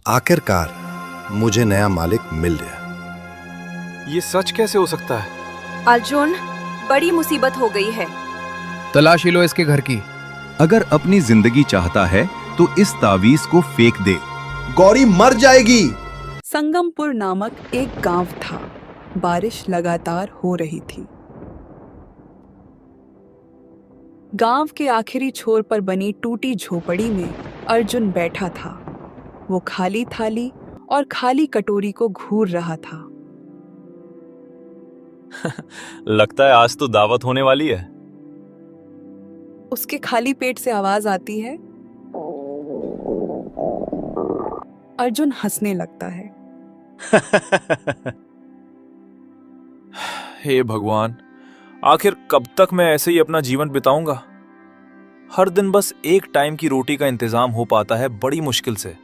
आखिरकार मुझे नया मालिक मिल गया। ये सच कैसे हो सकता है? अर्जुन, बड़ी मुसीबत हो गई है। तलाशी लो इसके घर की। अगर अपनी जिंदगी चाहता है तो इस तावीज को फेंक दे। गौरी मर जाएगी। संगमपुर नामक एक गांव था। बारिश लगातार हो रही थी। गांव के आखिरी छोर पर बनी टूटी झोपड़ी में अर्जुन बैठा था। वो खाली थाली और खाली कटोरी को घूर रहा था। लगता है आज तो दावत होने वाली है। उसके खाली पेट से आवाज आती है। अर्जुन हंसने लगता है। हे भगवान, आखिर कब तक मैं ऐसे ही अपना जीवन बिताऊंगा? हर दिन बस एक टाइम की रोटी का इंतजाम हो पाता है बड़ी मुश्किल से।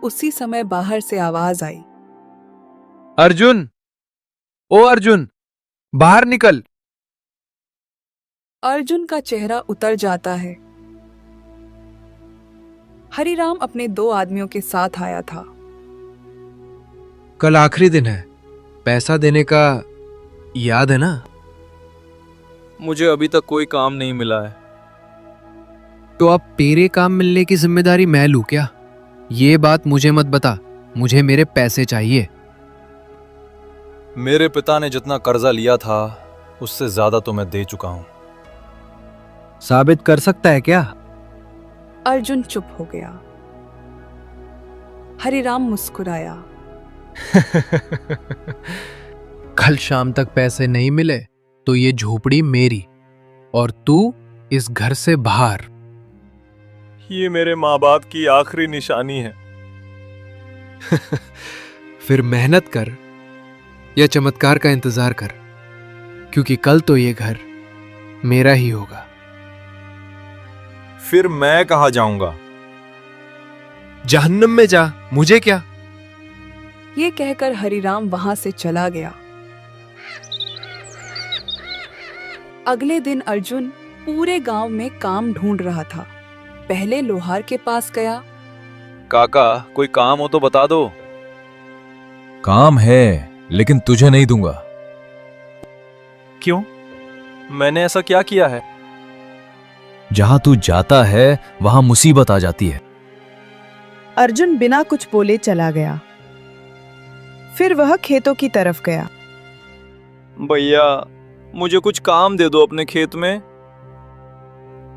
उसी समय बाहर से आवाज आई। अर्जुन, ओ अर्जुन, बाहर निकल। अर्जुन का चेहरा उतर जाता है। हरिराम अपने 2 आदमियों के साथ आया था। कल आखिरी दिन है, पैसा देने का याद है ना? मुझे अभी तक कोई काम नहीं मिला है। तो अब तेरे काम मिलने की जिम्मेदारी मैं लूं क्या? ये बात मुझे मत बता, मुझे मेरे पैसे चाहिए। मेरे पिता ने जितना कर्जा लिया था उससे ज्यादा तो मैं दे चुका हूं। साबित कर सकता है क्या? अर्जुन चुप हो गया। हरिराम मुस्कुराया। कल शाम तक पैसे नहीं मिले तो ये झोपड़ी मेरी और तू इस घर से बाहर। ये मेरे माँ बाप की आखिरी निशानी है। फिर मेहनत कर या चमत्कार का इंतजार कर, क्योंकि कल तो ये घर मेरा ही होगा। फिर मैं कहाँ जाऊंगा? जहन्नम में जा, मुझे क्या। ये कहकर हरिराम वहां से चला गया। अगले दिन अर्जुन पूरे गांव में काम ढूंढ रहा था। पहले लोहार के पास गया। काका, कोई काम हो तो बता दो। काम है लेकिन तुझे नहीं दूंगा। क्यों? मैंने ऐसा क्या किया है? जहां तू जाता है वहां मुसीबत आ जाती है। अर्जुन बिना कुछ बोले चला गया। फिर वह खेतों की तरफ गया। भैया, मुझे कुछ काम दे दो अपने खेत में।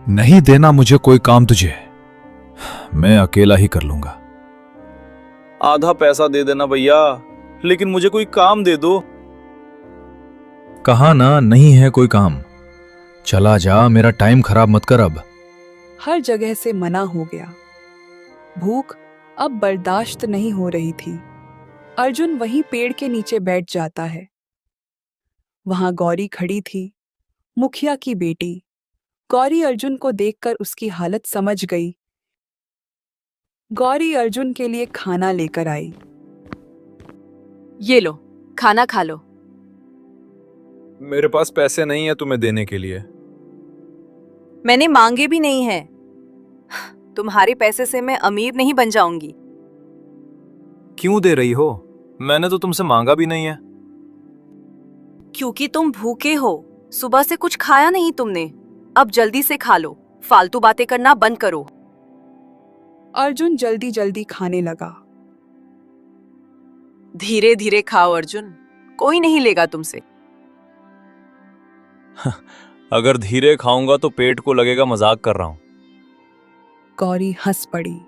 नहीं देना मुझे कोई काम तुझे, मैं अकेला ही कर लूंगा। आधा पैसा दे देना भैया, लेकिन मुझे कोई काम दे दो। कहा ना नहीं है कोई काम। चला जा, मेरा टाइम खराब मत कर अब। हर जगह से मना हो गया। भूख अब बर्दाश्त नहीं हो रही थी। अर्जुन वहीं पेड़ के नीचे बैठ जाता है। वहां गौरी खड़ी थी, मुखिया की बेटी। गौरी अर्जुन को देखकर उसकी हालत समझ गई। गौरी अर्जुन के लिए खाना लेकर आई। ये लो, खाना खा लो। मेरे पास पैसे नहीं है तुम्हें देने के लिए। मैंने मांगे भी नहीं है। तुम्हारे पैसे से मैं अमीर नहीं बन जाऊंगी। क्यों दे रही हो? मैंने तो तुमसे मांगा भी नहीं है। क्योंकि तुम भूखे हो। सुबह से कुछ खाया नहीं तुमने। अब जल्दी से खा लो, फालतू बातें करना बंद करो। अर्जुन जल्दी जल्दी खाने लगा। धीरे धीरे खाओ अर्जुन, कोई नहीं लेगा तुमसे। अगर धीरे खाऊंगा तो पेट को लगेगा मजाक कर रहा हूं। गौरी हंस पड़ी।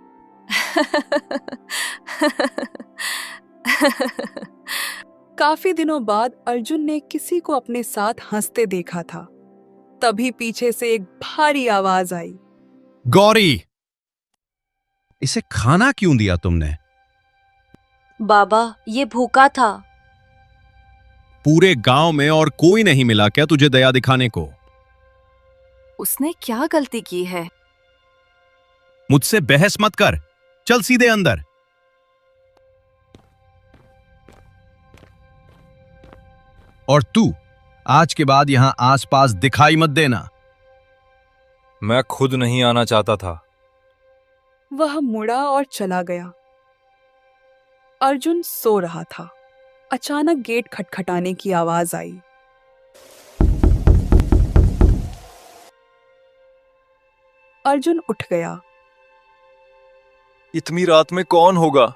काफी दिनों बाद अर्जुन ने किसी को अपने साथ हंसते देखा था। तभी पीछे से एक भारी आवाज आई। गौरी, इसे खाना क्यों दिया तुमने? बाबा, ये भूखा था। पूरे गांव में और कोई नहीं मिला क्या तुझे दया दिखाने को? उसने क्या गलती की है? मुझसे बहस मत कर, चल सीधे अंदर। और तू आज के बाद यहां आसपास दिखाई मत देना। मैं खुद नहीं आना चाहता था। वह मुड़ा और चला गया। अर्जुन सो रहा था। अचानक गेट खटखटाने की आवाज आई। अर्जुन उठ गया। इतनी रात में कौन होगा?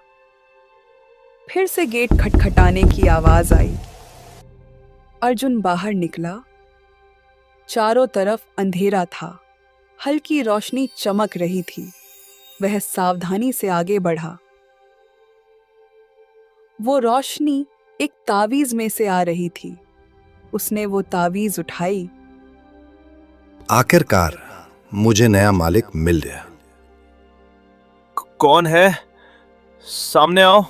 फिर से गेट खटखटाने की आवाज आई। अर्जुन बाहर निकला। चारों तरफ अंधेरा था। हल्की रोशनी चमक रही थी। वह सावधानी से आगे बढ़ा। वो रोशनी एक तावीज में से आ रही थी। उसने वो तावीज उठाई। आखिरकार मुझे नया मालिक मिल गया। कौन है? सामने आओ।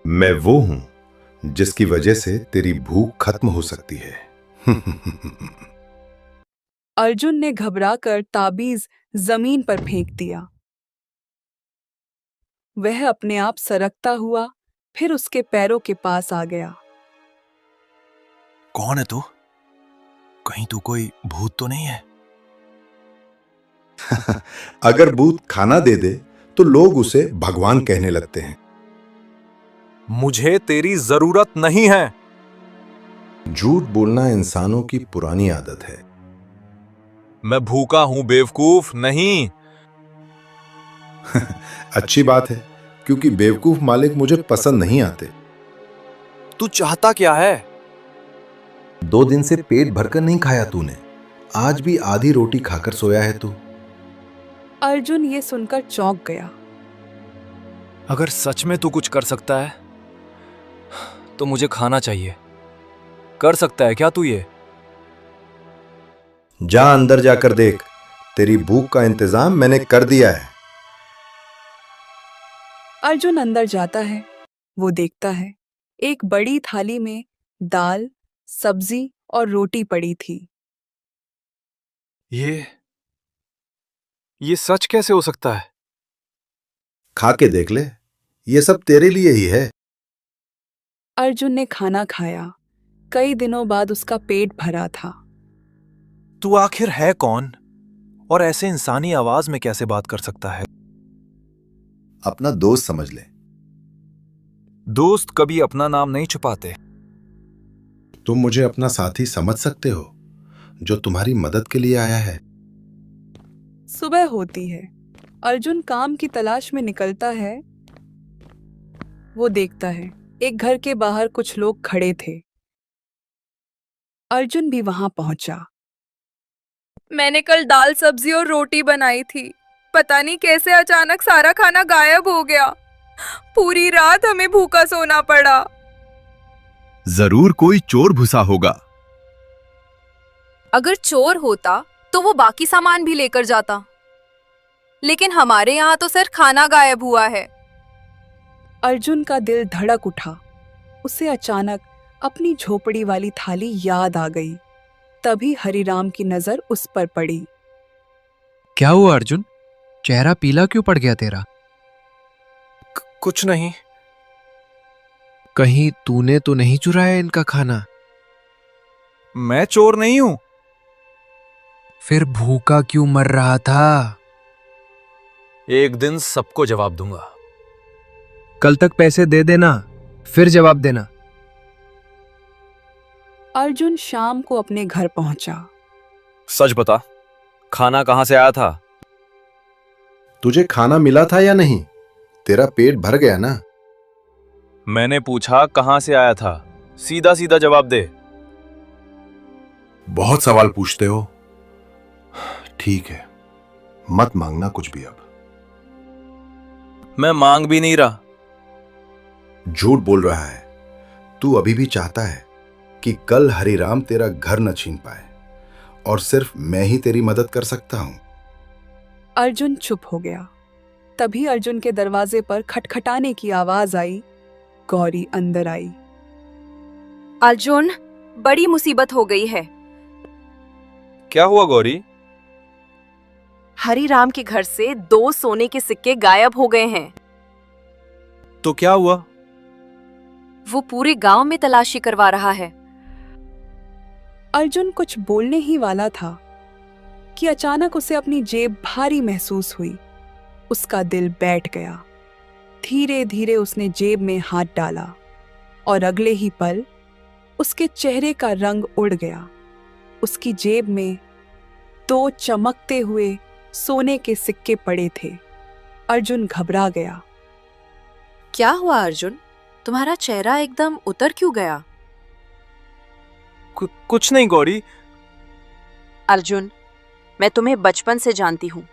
मैं वो हूं जिसकी वजह से तेरी भूख खत्म हो सकती है। अर्जुन ने घबराकर ताबीज जमीन पर फेंक दिया। वह अपने आप सरकता हुआ फिर उसके पैरों के पास आ गया। कौन है तू? कहीं तू कोई भूत तो नहीं है? अगर भूत खाना दे दे तो लोग उसे भगवान कहने लगते हैं। मुझे तेरी जरूरत नहीं है। झूठ बोलना इंसानों की पुरानी आदत है। मैं भूखा हूं बेवकूफ, नहीं। अच्छी बात है, क्योंकि बेवकूफ मालिक मुझे पसंद नहीं आते। तू चाहता क्या है? 2 दिन से पेट भरकर नहीं खाया तूने। आज भी आधी रोटी खाकर सोया है तू। अर्जुन ये सुनकर चौंक गया। अगर सच में तू कुछ कर सकता है तो मुझे खाना चाहिए। कर सकता है क्या तू ये? जा अंदर जाकर देख, तेरी भूख का इंतजाम मैंने कर दिया है। अर्जुन अंदर जाता है। वो देखता है एक बड़ी थाली में दाल, सब्जी और रोटी पड़ी थी। ये सच कैसे हो सकता है? खा के देख ले, ये सब तेरे लिए ही है। अर्जुन ने खाना खाया। कई दिनों बाद उसका पेट भरा था। तू आखिर है कौन और ऐसे इंसानी आवाज में कैसे बात कर सकता है? अपना दोस्त समझ ले। दोस्त कभी अपना नाम नहीं छुपाते। तुम मुझे अपना साथी समझ सकते हो जो तुम्हारी मदद के लिए आया है। सुबह होती है। अर्जुन काम की तलाश में निकलता है। वो देखता है एक घर के बाहर कुछ लोग खड़े थे। अर्जुन भी वहां पहुंचा। मैंने कल दाल, सब्जी और रोटी बनाई थी। पता नहीं कैसे अचानक सारा खाना गायब हो गया। पूरी रात हमें भूखा सोना पड़ा। जरूर कोई चोर घुसा होगा। अगर चोर होता तो वो बाकी सामान भी लेकर जाता, लेकिन हमारे यहाँ तो सिर्फ खाना गायब हुआ है। अर्जुन का दिल धड़क उठा। उसे अचानक अपनी झोपड़ी वाली थाली याद आ गई। तभी हरिराम की नजर उस पर पड़ी। क्या हुआ अर्जुन? चेहरा पीला क्यों पड़ गया तेरा? कुछ नहीं। कहीं तूने तो नहीं चुराया इनका खाना? मैं चोर नहीं हूं। फिर भूखा क्यों मर रहा था? एक दिन सबको जवाब दूंगा। कल तक पैसे दे देना, फिर जवाब देना। अर्जुन शाम को अपने घर पहुंचा। सच बता, खाना कहां से आया था? तुझे खाना मिला था या नहीं? तेरा पेट भर गया ना? मैंने पूछा कहां से आया था। सीधा सीधा जवाब दे। बहुत सवाल पूछते हो। ठीक है, मत मांगना कुछ भी अब। मैं मांग भी नहीं रहा। झूठ बोल रहा है। तू अभी भी चाहता है कि कल हरिराम तेरा घर न छीन पाए और सिर्फ मैं ही तेरी मदद कर सकता हूं। अर्जुन चुप हो गया। तभी अर्जुन के दरवाजे पर खटखटाने की आवाज आई। गौरी अंदर आई। अर्जुन, बड़ी मुसीबत हो गई है। क्या हुआ गौरी? हरिराम के घर से 2 सोने के सिक्के गायब हो गए हैं। तो क्या हुआ? वो पूरे गांव में तलाशी करवा रहा है। अर्जुन कुछ बोलने ही वाला था कि अचानक उसे अपनी जेब भारी महसूस हुई। उसका दिल बैठ गया। धीरे धीरे उसने जेब में हाथ डाला और अगले ही पल उसके चेहरे का रंग उड़ गया। उसकी जेब में 2 चमकते हुए सोने के सिक्के पड़े थे। अर्जुन घबरा गया। क्या हुआ अर्जुन? तुम्हारा चेहरा एकदम उतर क्यों गया? कुछ नहीं गौरी। अर्जुन, मैं तुम्हें बचपन से जानती हूँ।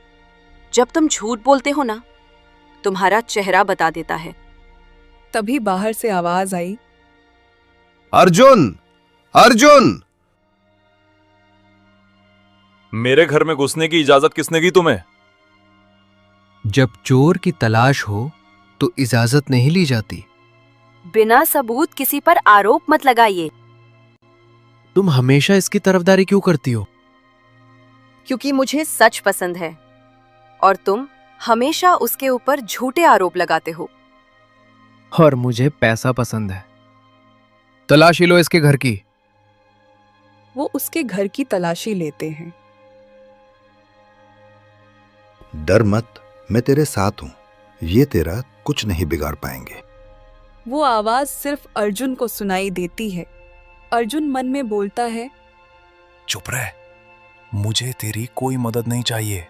जब तुम झूठ बोलते हो ना, तुम्हारा चेहरा बता देता है। तभी बाहर से आवाज आई, अर्जुन, अर्जुन! मेरे घर में घुसने की इजाजत किसने दी तुम्हें? जब चोर की तलाश हो तो इजाजत नहीं ली जाती। बिना सबूत किसी पर आरोप मत लगाइए। तुम हमेशा इसकी तरफदारी क्यों करती हो? क्योंकि मुझे सच पसंद है और तुम हमेशा उसके ऊपर झूठे आरोप लगाते हो। और मुझे पैसा पसंद है। तलाशी लो इसके घर की। वो उसके घर की तलाशी लेते हैं। डर मत, मैं तेरे साथ हूं। ये तेरा कुछ नहीं बिगाड़ पाएंगे। वो आवाज सिर्फ अर्जुन को सुनाई देती है। अर्जुन मन में बोलता है, चुप रह, मुझे तेरी कोई मदद नहीं चाहिए।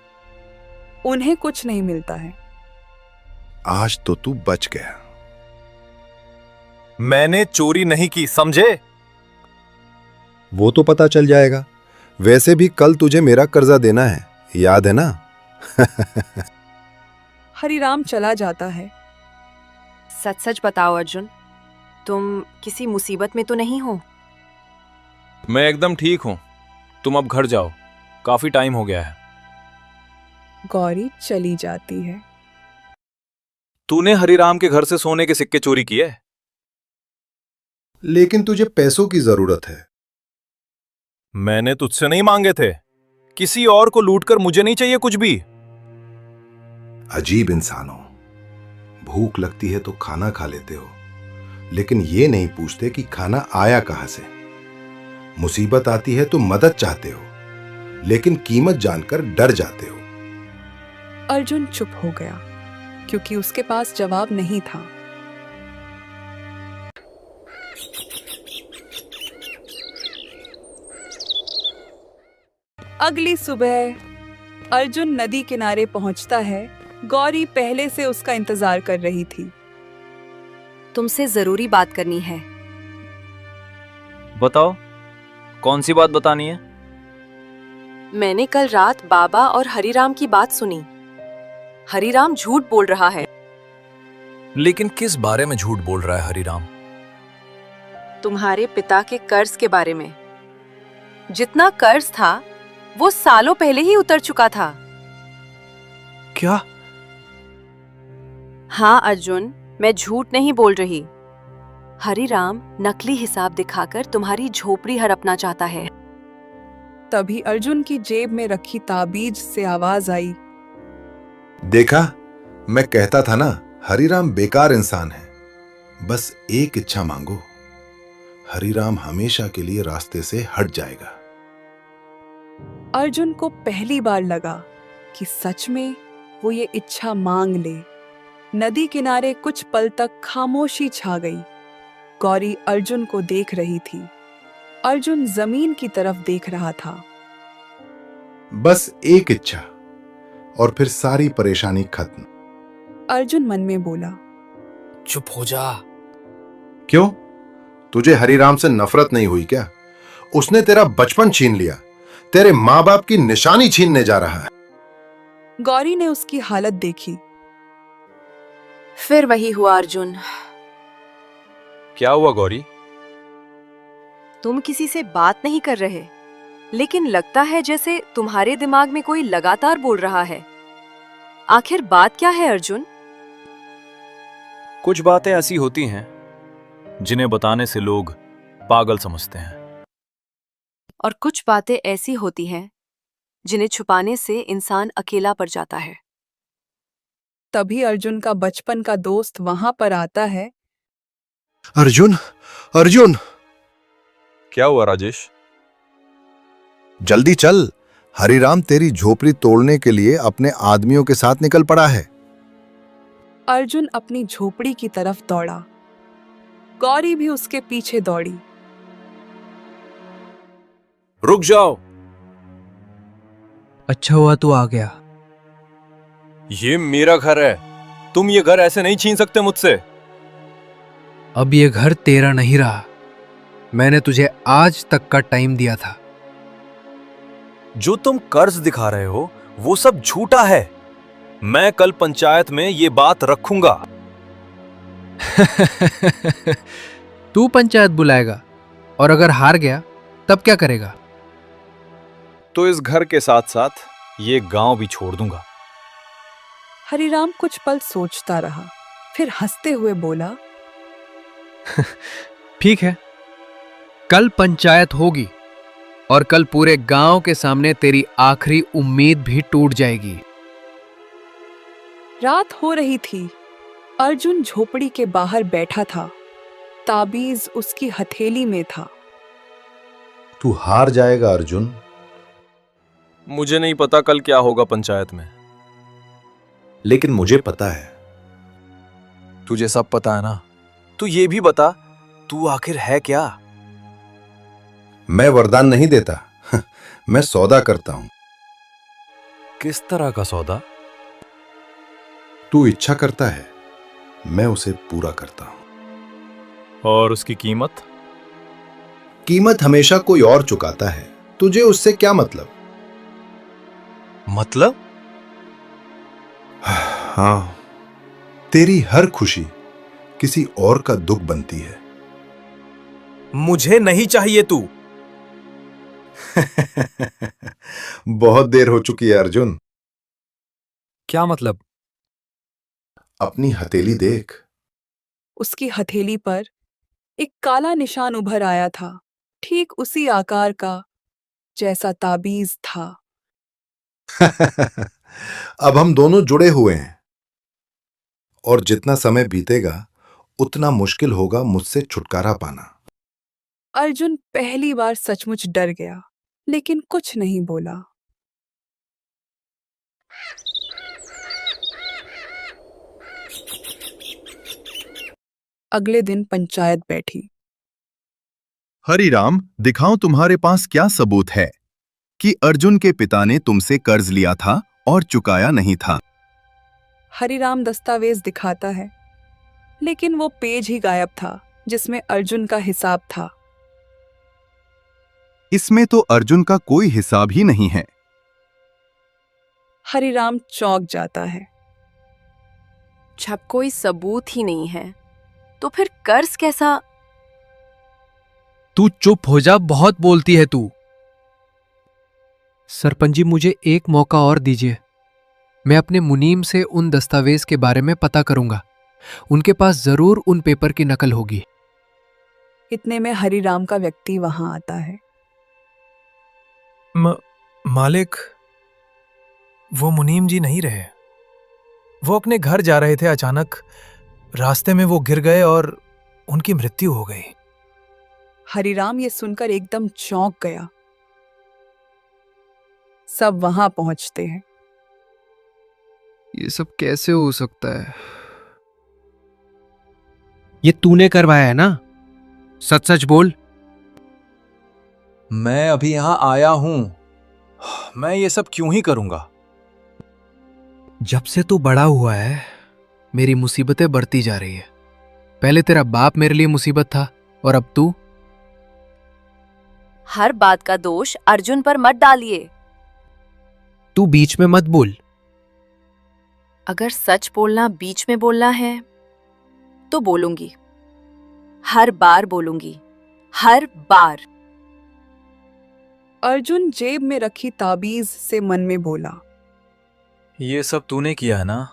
उन्हें कुछ नहीं मिलता है। आज तो तू बच गया। मैंने चोरी नहीं की, समझे? वो तो पता चल जाएगा। वैसे भी कल तुझे मेरा कर्जा देना है, याद है ना? हरिराम चला जाता है। सच सच बताओ अर्जुन, तुम किसी मुसीबत में तो नहीं हो? मैं एकदम ठीक हूं। तुम अब घर जाओ, काफी टाइम हो गया है। गौरी चली जाती है। तूने हरिराम के घर से सोने के सिक्के चोरी किए? लेकिन तुझे पैसों की जरूरत है। मैंने तुझसे नहीं मांगे थे। किसी और को लूटकर मुझे नहीं चाहिए कुछ भी। अजीब इंसान हो। भूख लगती है तो खाना खा लेते हो, लेकिन ये नहीं पूछते कि खाना आया कहां से। मुसीबत आती है तो मदद चाहते हो, लेकिन कीमत जानकर डर जाते हो। अर्जुन चुप हो गया क्योंकि उसके पास जवाब नहीं था। अगली सुबह अर्जुन नदी किनारे पहुंचता है। गौरी पहले से उसका इंतजार कर रही थी। तुमसे जरूरी बात करनी है। बताओ, कौन सी बात बतानी है? मैंने कल रात बाबा और हरिराम की बात सुनी। हरिराम झूठ बोल रहा है। लेकिन किस बारे में झूठ बोल रहा है हरिराम? तुम्हारे पिता के कर्ज के बारे में। जितना कर्ज था वो सालों पहले ही उतर चुका था। क्या? हाँ अर्जुन, मैं झूठ नहीं बोल रही। हरिराम नकली हिसाब दिखाकर तुम्हारी झोपड़ी हड़पना चाहता है। तभी अर्जुन की जेब में रखी ताबीज से आवाज आई, देखा, मैं कहता था ना, हरिराम बेकार इंसान है। बस एक इच्छा मांगो, हरिराम हमेशा के लिए रास्ते से हट जाएगा। अर्जुन को पहली बार लगा कि सच में वो ये इच्छा मांग ले। नदी किनारे कुछ पल तक खामोशी छा गई। गौरी अर्जुन को देख रही थी। अर्जुन जमीन की तरफ देख रहा था। बस एक इच्छा और फिर सारी परेशानी खत्म। अर्जुन मन में बोला, चुप हो जा। क्यों? तुझे हरिराम से नफरत नहीं हुई क्या? उसने तेरा बचपन छीन लिया, तेरे माँ बाप की निशानी छीनने जा रहा है। गौरी ने उसकी हालत देखी। फिर वही हुआ अर्जुन। क्या हुआ गौरी? तुम किसी से बात नहीं कर रहे, लेकिन लगता है जैसे तुम्हारे दिमाग में कोई लगातार बोल रहा है। आखिर बात क्या है अर्जुन? कुछ बातें ऐसी होती हैं जिन्हें बताने से लोग पागल समझते हैं, और कुछ बातें ऐसी होती हैं जिन्हें छुपाने से इंसान अकेला पड़ जाता है। तभी अर्जुन का बचपन का दोस्त वहां पर आता है। अर्जुन, अर्जुन! क्या हुआ राजेश? जल्दी चल, हरिराम तेरी झोपड़ी तोड़ने के लिए अपने आदमियों के साथ निकल पड़ा है। अर्जुन अपनी झोपड़ी की तरफ दौड़ा। गौरी भी उसके पीछे दौड़ी। रुक जाओ। अच्छा हुआ तू आ गया। ये मेरा घर है, तुम ये घर ऐसे नहीं छीन सकते मुझसे। अब ये घर तेरा नहीं रहा। मैंने तुझे आज तक का टाइम दिया था। जो तुम कर्ज दिखा रहे हो वो सब झूठा है। मैं कल पंचायत में ये बात रखूंगा। तू पंचायत बुलाएगा और अगर हार गया तब क्या करेगा? तो इस घर के साथ साथ ये गांव भी छोड़ दूंगा। हरिराम कुछ पल सोचता रहा, फिर हंसते हुए बोला, ठीक है, कल पंचायत होगी और कल पूरे गांव के सामने तेरी आखिरी उम्मीद भी टूट जाएगी। रात हो रही थी। अर्जुन झोपड़ी के बाहर बैठा था। ताबीज उसकी हथेली में था। तू हार जाएगा अर्जुन। मुझे नहीं पता कल क्या होगा पंचायत में। लेकिन मुझे पता है। तुझे सब पता है ना? तू ये भी बता, तू आखिर है क्या? मैं वरदान नहीं देता, मैं सौदा करता हूं। किस तरह का सौदा? तू इच्छा करता है, मैं उसे पूरा करता हूं। और उसकी कीमत? कीमत हमेशा कोई और चुकाता है, तुझे उससे क्या मतलब? मतलब? हां, तेरी हर खुशी किसी और का दुख बनती है। मुझे नहीं चाहिए तू। बहुत देर हो चुकी है अर्जुन। क्या मतलब? अपनी हथेली देख। उसकी हथेली पर एक काला निशान उभर आया था, ठीक उसी आकार का जैसा ताबीज था। अब हम दोनों जुड़े हुए हैं और जितना समय बीतेगा उतना मुश्किल होगा मुझसे छुटकारा पाना। अर्जुन पहली बार सचमुच डर गया, लेकिन कुछ नहीं बोला। अगले दिन पंचायत बैठी। हरिराम, दिखाओ तुम्हारे पास क्या सबूत है कि अर्जुन के पिता ने तुमसे कर्ज लिया था और चुकाया नहीं था। हरिराम दस्तावेज दिखाता है, लेकिन वो पेज ही गायब था जिसमें अर्जुन का हिसाब था। इसमें तो अर्जुन का कोई हिसाब ही नहीं है। हरिराम चौंक जाता है। जब कोई सबूत ही नहीं है तो फिर कर्ज कैसा? तू चुप हो जा, बहुत बोलती है तू। सरपंच जी, मुझे एक मौका और दीजिए। मैं अपने मुनीम से उन दस्तावेज के बारे में पता करूंगा। उनके पास जरूर उन पेपर की नकल होगी। इतने में हरिराम का व्यक्ति वहां आता है। मालिक, वो मुनीम जी नहीं रहे। वो अपने घर जा रहे थे, अचानक रास्ते में वो गिर गए और उनकी मृत्यु हो गई। हरिराम ये सुनकर एकदम चौंक गया। सब वहां पहुंचते हैं। ये सब कैसे हो सकता है? ये तूने करवाया है ना? सच सच बोल। मैं अभी यहां आया हूं। मैं ये सब क्यों ही करूंगा? जब से तू बड़ा हुआ है मेरी मुसीबतें बढ़ती जा रही है। पहले तेरा बाप मेरे लिए मुसीबत था और अब तू। हर बात का दोष अर्जुन पर मत डालिए। तू बीच में मत बोल। अगर सच बोलना बीच में बोलना है तो बोलूंगी, हर बार बोलूंगी, हर बार। अर्जुन जेब में रखी ताबीज से मन में बोला, ये सब तूने किया है ना?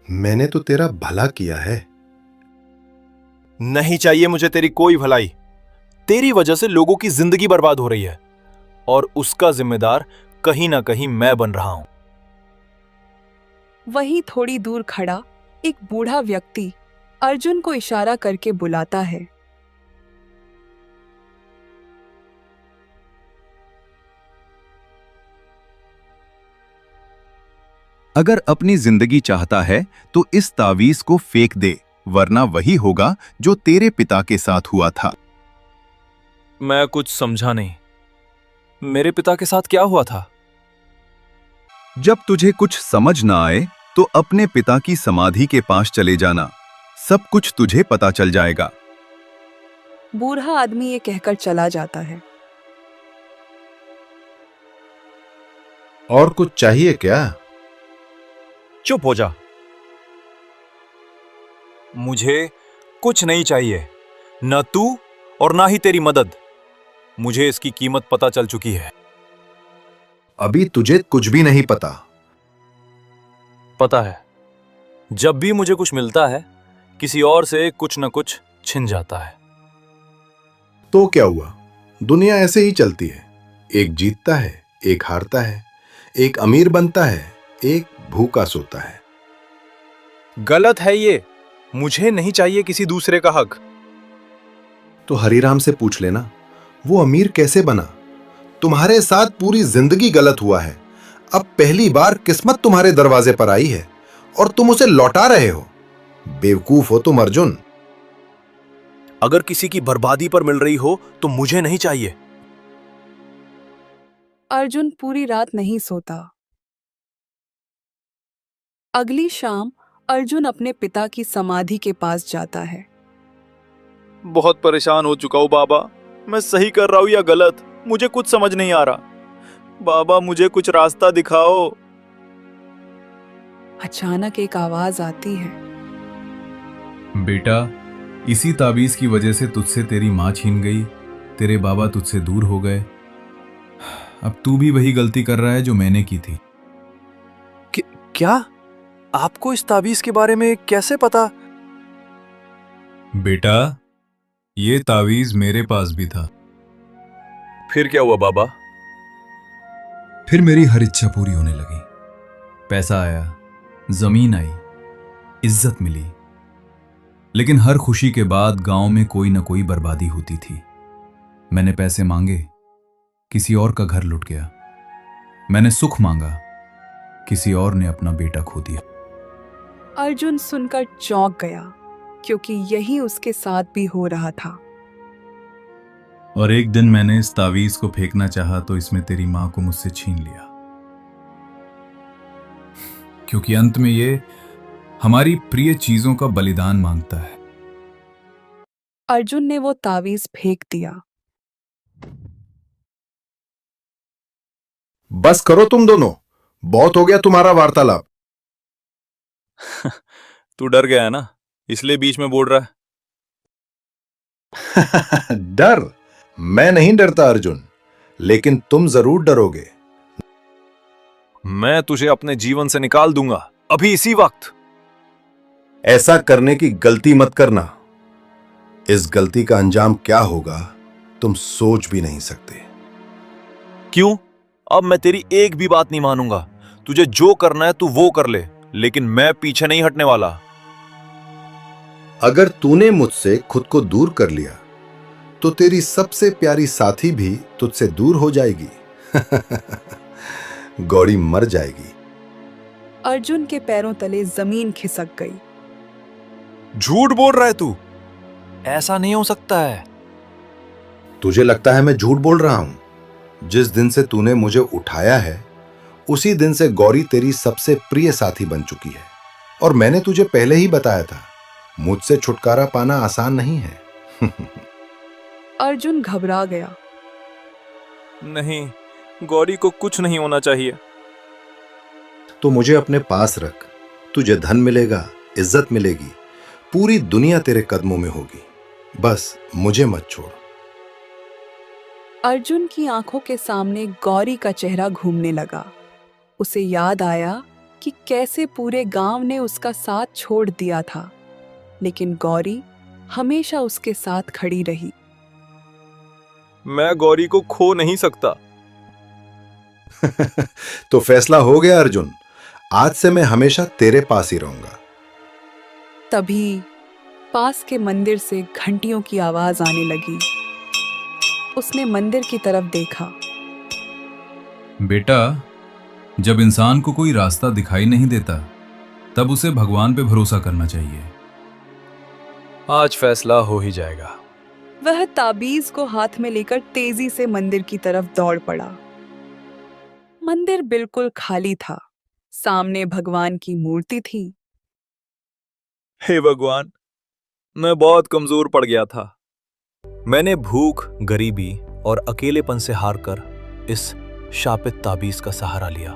मैंने तो तेरा भला किया है। नहीं चाहिए मुझे तेरी कोई भलाई। तेरी वजह से लोगों की जिंदगी बर्बाद हो रही है और उसका जिम्मेदार कहीं ना कहीं मैं बन रहा हूं। वहीं थोड़ी दूर खड़ा एक बूढ़ा व्यक्ति अर्जुन को इशारा करके बुलाता है। अगर अपनी जिंदगी चाहता है तो इस तावीज को फेंक दे, वरना वही होगा जो तेरे पिता के साथ हुआ था। मैं कुछ समझा नहीं। मेरे पिता के साथ क्या हुआ था? जब तुझे कुछ समझ ना आए तो अपने पिता की समाधि के पास चले जाना, सब कुछ तुझे पता चल जाएगा। बूढ़ा आदमी ये कहकर चला जाता है। और कुछ चाहिए क्या? चुप हो जा। मुझे कुछ नहीं चाहिए, न तू और ना ही तेरी मदद। मुझे इसकी कीमत पता चल चुकी है। अभी तुझे कुछ भी नहीं पता। पता है, जब भी मुझे कुछ मिलता है किसी और से कुछ न कुछ छिन जाता है। तो क्या हुआ? दुनिया ऐसे ही चलती है। एक जीतता है, एक हारता है, एक अमीर बनता है, एक भूखा सोता है। गलत है ये। मुझे नहीं चाहिए किसी दूसरे का हक। तो हरिराम से पूछ लेना, वो अमीर कैसे बना? तुम्हारे साथ पूरी जिंदगी गलत हुआ है। अब पहली बार किस्मत तुम्हारे दरवाजे पर आई है और तुम उसे लौटा रहे हो। बेवकूफ हो तुम अर्जुन। अगर किसी की बर्बादी पर मिल रही हो तो मुझे नहीं चाहिए। अर्जुन पूरी रात नहीं सोता। अगली शाम अर्जुन अपने पिता की समाधि के पास जाता है। बहुत परेशान हो चुका हूं बाबा। मैं सही कर रहा हूं या गलत, मुझे कुछ समझ नहीं आ रहा। बाबा मुझे कुछ रास्ता दिखाओ। अचानक एक आवाज आती है। बेटा, इसी ताबीज की वजह से तुझसे तेरी माँ छीन गई, तेरे बाबा तुझसे दूर हो गए। अब तू भी वही गलती कर रहा है जो मैंने की थी। क्या? आपको इस ताबीज के बारे में कैसे पता? बेटा, ये तावीज मेरे पास भी था। फिर क्या हुआ बाबा? फिर मेरी हर इच्छा पूरी होने लगी। पैसा आया, जमीन आई, इज्जत मिली। लेकिन हर खुशी के बाद गांव में कोई ना कोई बर्बादी होती थी। मैंने पैसे मांगे, किसी और का घर लुट गया। मैंने सुख मांगा, किसी और ने अपना बेटा खो दिया। अर्जुन सुनकर चौंक गया, क्योंकि यही उसके साथ भी हो रहा था। और एक दिन मैंने इस तावीज को फेंकना चाहा तो इसमें तेरी मां को मुझसे छीन लिया, क्योंकि अंत में ये हमारी प्रिय चीजों का बलिदान मांगता है। अर्जुन ने वो तावीज फेंक दिया। बस करो तुम दोनों, बहुत हो गया तुम्हारा वार्तालाप। तू डर गया है ना, इसलिए बीच में बोल रहा है। डर? मैं नहीं डरता अर्जुन, लेकिन तुम जरूर डरोगे। मैं तुझे अपने जीवन से निकाल दूंगा, अभी इसी वक्त। ऐसा करने की गलती मत करना। इस गलती का अंजाम क्या होगा तुम सोच भी नहीं सकते। क्यों? अब मैं तेरी एक भी बात नहीं मानूंगा। तुझे जो करना है तू वो कर ले, लेकिन मैं पीछे नहीं हटने वाला। अगर तूने मुझसे खुद को दूर कर लिया तो तेरी सबसे प्यारी साथी भी तुझसे दूर हो जाएगी। गौरी मर जाएगी। अर्जुन के पैरों तले जमीन खिसक गई। झूठ बोल रहा है तू। ऐसा नहीं हो सकता है। तुझे लगता है मैं झूठ बोल रहा हूं? जिस दिन से तूने मुझे उठाया है उसी दिन से गौरी तेरी सबसे प्रिय साथी बन चुकी है। और मैंने तुझे पहले ही बताया था, मुझसे छुटकारा पाना आसान नहीं है। अर्जुन घबरा गया। नहीं, गौरी को कुछ नहीं होना चाहिए। तो मुझे अपने पास रख, तुझे धन मिलेगा, इज्जत मिलेगी, पूरी दुनिया तेरे कदमों में होगी। बस मुझे मत छोड़। अर्जुन की आंखों के सामने गौरी का चेहरा घूमने लगा। उसे याद आया कि कैसे पूरे गांव ने उसका साथ छोड़ दिया था, लेकिन गौरी हमेशा उसके साथ खड़ी रही। मैं गौरी को खो नहीं सकता। तो फैसला हो गया अर्जुन, आज से मैं हमेशा तेरे पास ही रहूंगा। तभी पास के मंदिर से घंटियों की आवाज आने लगी। उसने मंदिर की तरफ देखा। बेटा, जब इंसान को कोई रास्ता दिखाई नहीं देता तब उसे भगवान पे भरोसा करना चाहिए। आज फैसला हो ही जाएगा। वह ताबीज को हाथ में लेकर तेजी से मंदिर की तरफ दौड़ पड़ा। मंदिर बिल्कुल खाली था। सामने भगवान की मूर्ति थी। हे भगवान, मैं बहुत कमजोर पड़ गया था। मैंने भूख, गरीबी और अकेलेपन से हारकर इस शापित ताबीज का सहारा लिया।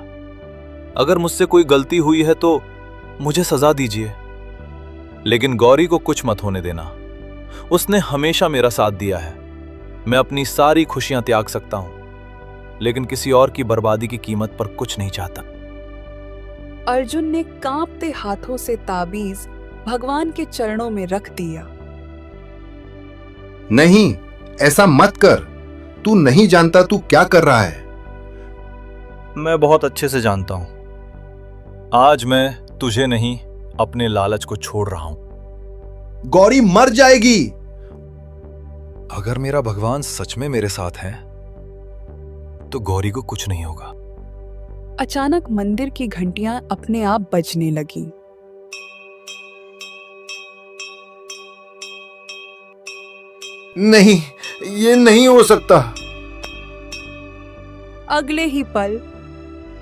अगर मुझसे कोई गलती हुई है तो मुझे सजा दीजिए, लेकिन गौरी को कुछ मत होने देना। उसने हमेशा मेरा साथ दिया है। मैं अपनी सारी खुशियां त्याग सकता हूं, लेकिन किसी और की बर्बादी की कीमत पर कुछ नहीं चाहता। अर्जुन ने कांपते हाथों से ताबीज भगवान के चरणों में रख दिया। नहीं, ऐसा मत कर। तू नहीं जानता तू क्या कर रहा है। मैं बहुत अच्छे से जानता हूं। आज मैं तुझे नहीं, अपने लालच को छोड़ रहा हूं। गौरी मर जाएगी। अगर मेरा भगवान सच में मेरे साथ है तो गौरी को कुछ नहीं होगा। अचानक मंदिर की घंटियां अपने आप बजने लगी। नहीं, ये नहीं हो सकता। अगले ही पल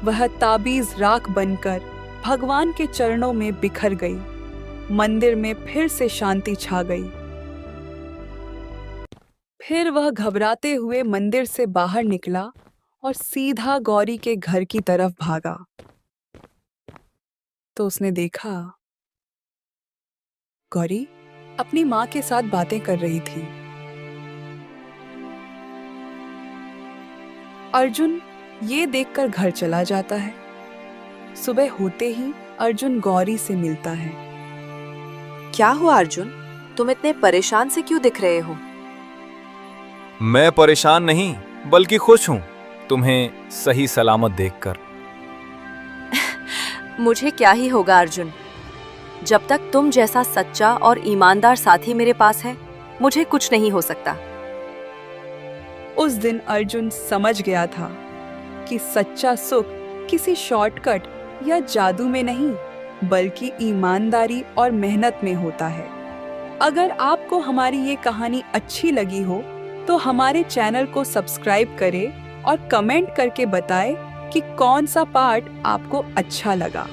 वह ताबीज राख बनकर भगवान के चरणों में बिखर गई। मंदिर में फिर से शांति छा गई। फिर वह घबराते हुए मंदिर से बाहर निकला और सीधा गौरी के घर की तरफ भागा। तो उसने देखा गौरी अपनी मां के साथ बातें कर रही थी। अर्जुन ये देखकर घर चला जाता है। सुबह होते ही अर्जुन गौरी से मिलता है। क्या हुआ अर्जुन? तुम इतने परेशान से क्यों दिख रहे हो? मैं परेशान नहीं बल्कि खुश हूं तुम्हें सही सलामत देखकर। मुझे क्या ही होगा अर्जुन, जब तक तुम जैसा सच्चा और ईमानदार साथी मेरे पास है मुझे कुछ नहीं हो सकता। उस दिन अर्जुन समझ गया था कि सच्चा सुख किसी शॉर्टकट या जादू में नहीं बल्कि ईमानदारी और मेहनत में होता है। अगर आपको हमारी ये कहानी अच्छी लगी हो तो हमारे चैनल को सब्सक्राइब करें और कमेंट करके बताएं कि कौन सा पार्ट आपको अच्छा लगा।